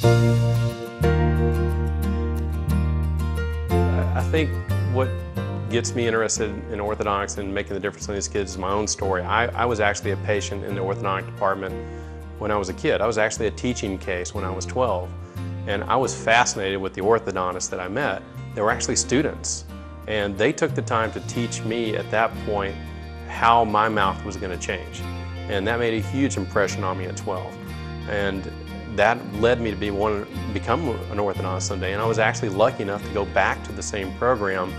I think what gets me interested in orthodontics and making the difference in these kids is my own story. I was actually a patient in the orthodontic department when I was a kid. I was actually a teaching case when I was 12. And I was fascinated with the orthodontists that I met. They were actually students. And they took the time to teach me at that point how my mouth was going to change. And that made a huge impression on me at 12. And that led me to become an orthodontist someday. And I was actually lucky enough to go back to the same program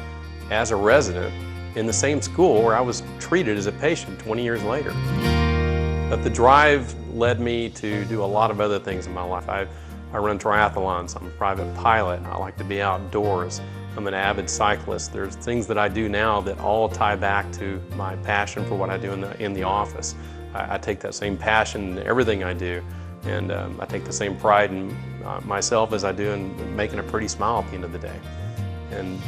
as a resident in the same school where I was treated as a patient 20 years later. But the drive led me to do a lot of other things in my life. I run triathlons, I'm a private pilot, I like to be outdoors, I'm an avid cyclist. There's things that I do now that all tie back to my passion for what I do in the office. I take that same passion in everything I do, and I take the same pride in myself as I do in making a pretty smile at the end of the day. And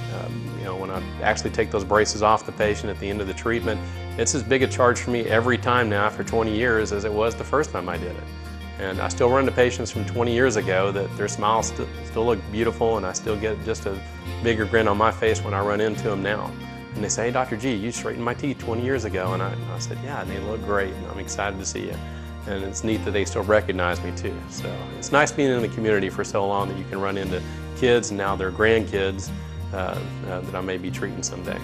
you know, when I actually take those braces off the patient at the end of the treatment, it's as big a charge for me every time now after 20 years as it was the first time I did it. And I still run to patients from 20 years ago that their smiles still look beautiful, and I still get just a bigger grin on my face when I run into them now. And they say, "Hey, Dr. G, you straightened my teeth 20 years ago." And I said, "Yeah, and they look great, and I'm excited to see you." And it's neat that they still recognize me too. So it's nice being in the community for so long that you can run into kids and now their grandkids that I may be treating someday.